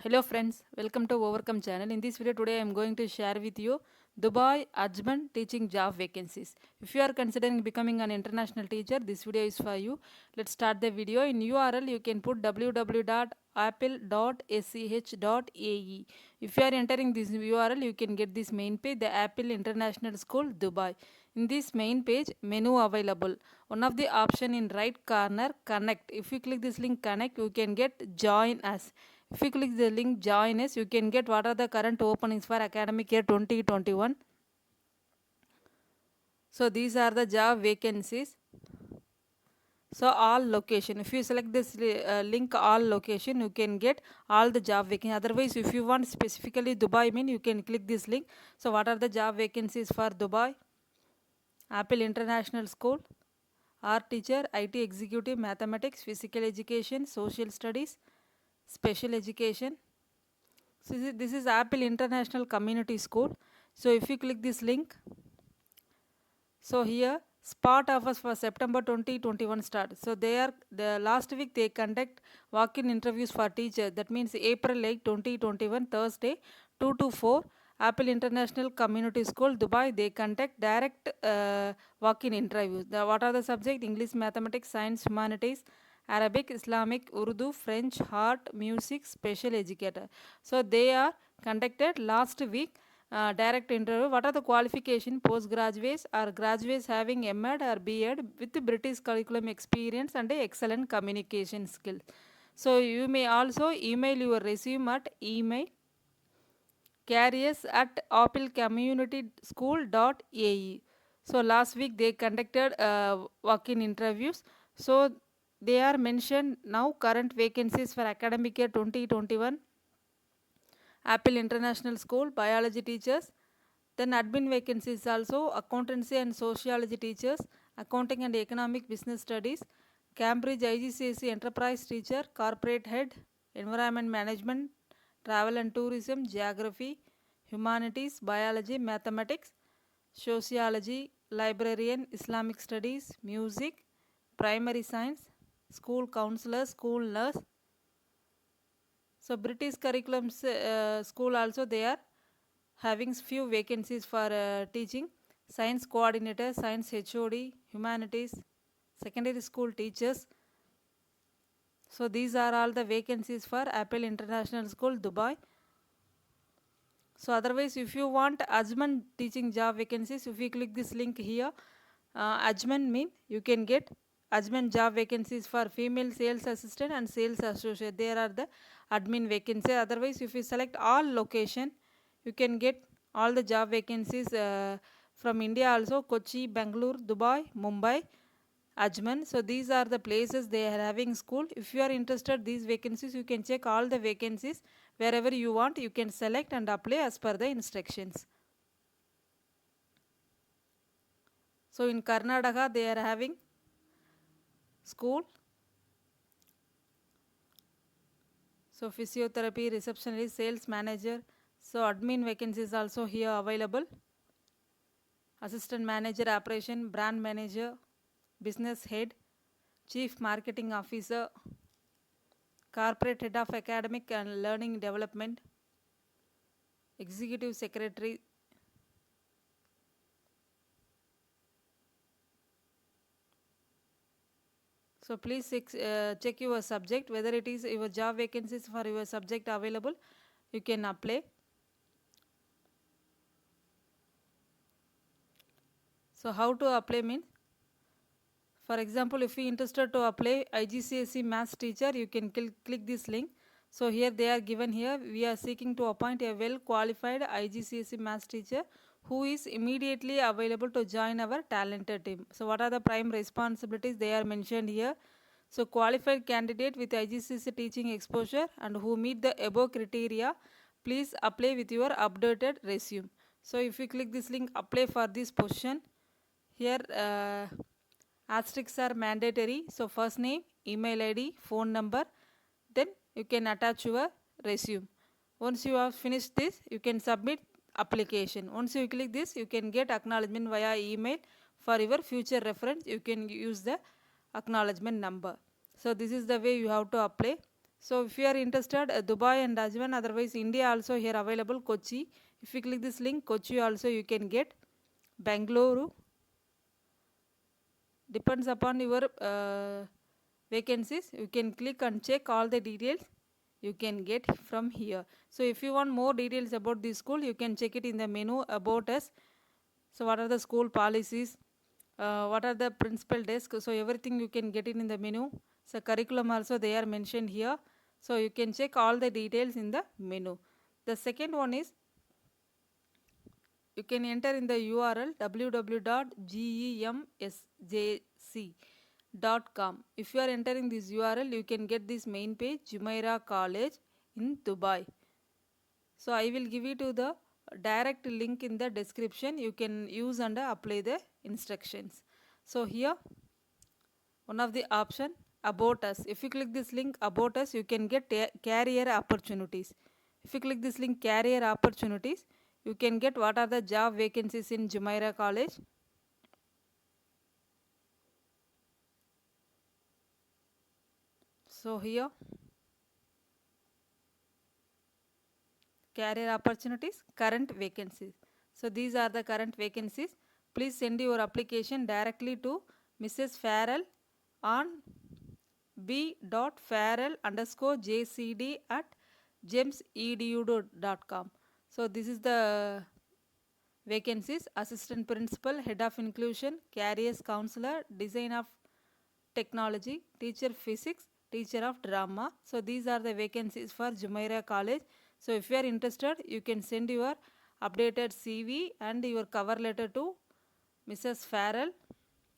Hello friends, welcome to Overcome channel. In this video today I am going to share with you Dubai Ajman teaching job vacancies. If you are considering becoming an international teacher, this video is for you. Let's start the video. In URL you can put www.apple.sch.ae. If you are entering this URL you can get this main page, the Apple International School Dubai. In this main page, menu available. One of the option in right corner, connect. If you click this link connect, you can get join us. If you click the link join us, you can get what are the current openings for academic year 2021. So these are the job vacancies. So all location, if you select this link all location, you can get all the job vacancies. Otherwise, if you want specifically Dubai mean, you can click this link. So what are the job vacancies for Dubai? Apple International School, art teacher, IT executive, mathematics, physical education, social studies, special education. So this is Apple International Community School. So if you click this link, so here spot offers for September 2021 start. So the last week they conduct walk-in interviews for teachers. That means April 8 2021 Thursday 2 to 4 Apple International Community School Dubai, they conduct direct walk-in interviews. What are the subjects? English, mathematics, science, humanities, Arabic, Islamic, Urdu, French, art, music, special educator. So they are conducted last week. Direct interview. What are the qualification? Postgraduates or graduates having MEd or BEd with British curriculum experience and excellent communication skill. So you may also email your resume at email careers at applecommunityschool.ae. So last week they conducted walk-in interviews. So they are mentioned now current vacancies for academic year 2021. Apple International School, biology teachers. Then admin vacancies also, accountancy and sociology teachers, accounting and economic business studies, Cambridge IGCSE enterprise teacher, corporate head, environment management, travel and tourism, geography, humanities, biology, mathematics, sociology, librarian, Islamic studies, music, primary science, school counselor, school nurse. So British curriculum school also they are having few vacancies for teaching. Science coordinator, science HOD, humanities, secondary school teachers. So these are all the vacancies for Apple International School Dubai. So otherwise if you want Ajman teaching job vacancies, if you click this link here, Ajman mean you can get Ajman job vacancies for female sales assistant and sales associate. There are the admin vacancies. Otherwise if you select all location, you can get all the job vacancies from India also, Kochi, Bangalore, Dubai, Mumbai, Ajman. So these are the places they are having school. If you are interested these vacancies, you can check all the vacancies wherever you want. You can select and apply as per the instructions. So in Karnataka they are having school. So physiotherapy, receptionist, sales manager. So admin vacancies also here available. Assistant manager, operation, brand manager, business head, chief marketing officer, corporate head of academic and learning development, executive secretary. So please check your subject whether it is your job vacancies for your subject available. You can apply. So how to apply means, for example, if you interested to apply IGCSE maths teacher, you can click this link. So here they are given here. We are seeking to appoint a well qualified IGCSE maths teacher who is immediately available to join our talented team. So what are the prime responsibilities they are mentioned here? So qualified candidate with IGCSE teaching exposure and who meet the above criteria, please apply with your updated resume. So if you click this link apply for this position, here asterisks are mandatory. So first name, email ID, phone number, then you can attach your resume. Once you have finished this, you can submit application. Once you click this, you can get acknowledgement via email. For your future reference, you can use the acknowledgement number. So this is the way you have to apply. So if you are interested, Dubai and Ajman, otherwise India also here available, Kochi. If you click this link, Kochi also you can get. Bangalore, depends upon your vacancies. You can click and check all the details you can get from here. So if you want more details about this school, you can check it in the menu about us. So what are the school policies, what are the principal desks, so everything you can get it in the menu. So curriculum also they are mentioned here, so you can check all the details in the menu. The second one is you can enter in the URL www.gemsjc.com. If you are entering this URL, you can get this main page, Jumeirah College in Dubai. So I will give you to the direct link in the description. You can use and apply the instructions. So here one of the option about us. If you click this link about us, you can get career opportunities. If you click this link career opportunities, you can get what are the job vacancies in Jumeirah College. So here career opportunities, current vacancies. So these are the current vacancies. Please send your application directly to Mrs. Farrell on b.farrell_jcd@gems.edu.com. So this is the vacancies: assistant principal, head of inclusion, careers counselor, design of technology, teacher physics, teacher of drama. So these are the vacancies for Jumeirah College. So if you are interested, you can send your updated CV and your cover letter to Mrs. Farrell.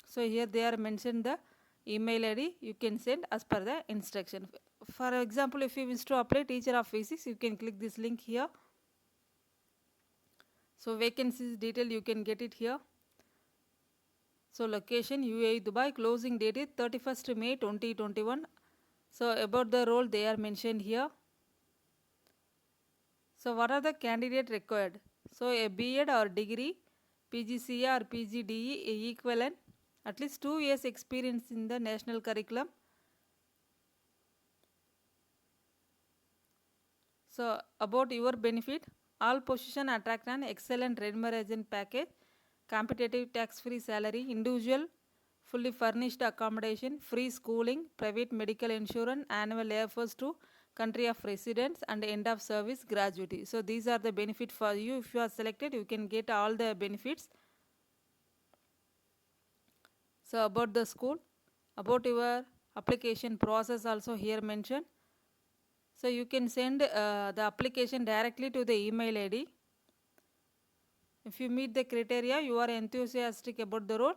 So here they are mentioned the email ID. You can send as per the instruction. For example, if you wish to apply teacher of physics, you can click this link here. So vacancies detail you can get it here. So location UAE Dubai, closing date is 31st May 2021. So about the role they are mentioned here. So what are the candidate required? So a B.Ed or degree, PGCE or PGDE equivalent, at least 2 years experience in the national curriculum. So about your benefit, all position attract an excellent remuneration package, competitive tax-free salary, individual fully furnished accommodation, free schooling, private medical insurance, annual air force to country of residence, and end of service gratuity. So these are the benefit for you. If you are selected, you can get all the benefits. So about the school, about your application process also here mentioned. So you can send the application directly to the email ID. If you meet the criteria, you are enthusiastic about the role,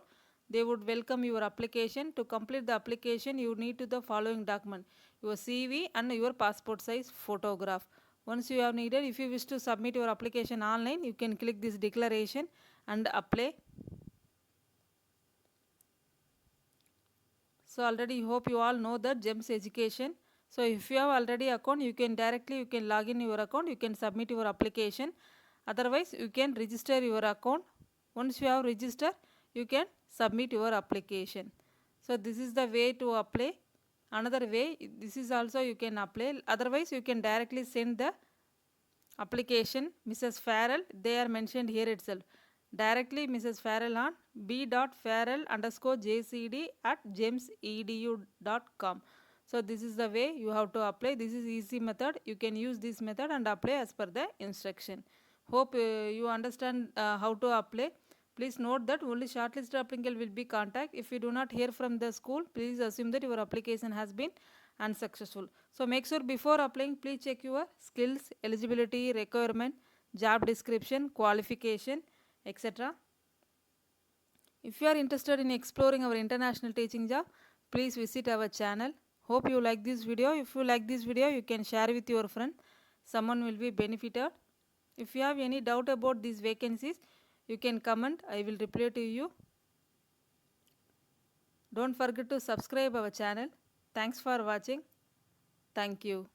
they would welcome your application. To complete the application, you need to the following document: your CV and your passport size photograph. Once you have needed, if you wish to submit your application online, you can click this declaration and apply. So already hope you all know that GEMS education. So if you have already account, you can log in your account, you can submit your application. Otherwise, you can register your account. Once you have registered, you can submit your application. So this is the way to apply. Another way, this is also you can apply. Otherwise, you can directly send the application Mrs. Farrell. They are mentioned here itself. Directly Mrs. Farrell on b.farrell_jcd@gems.edu.com. So this is the way you have to apply. This is easy method. You can use this method and apply as per the instruction. Hope you understand how to apply. Please note that only shortlisted applicant will be contact. If you do not hear from the school, please assume that your application has been unsuccessful. So make sure before applying, please check your skills, eligibility, requirement, job description, qualification, etc. If you are interested in exploring our international teaching job, please visit our channel. Hope you like this video. If you like this video, you can share with your friend. Someone will be benefited. If you have any doubt about these vacancies, you can comment. I will reply to you. Don't forget to subscribe our channel. Thanks for watching. Thank you.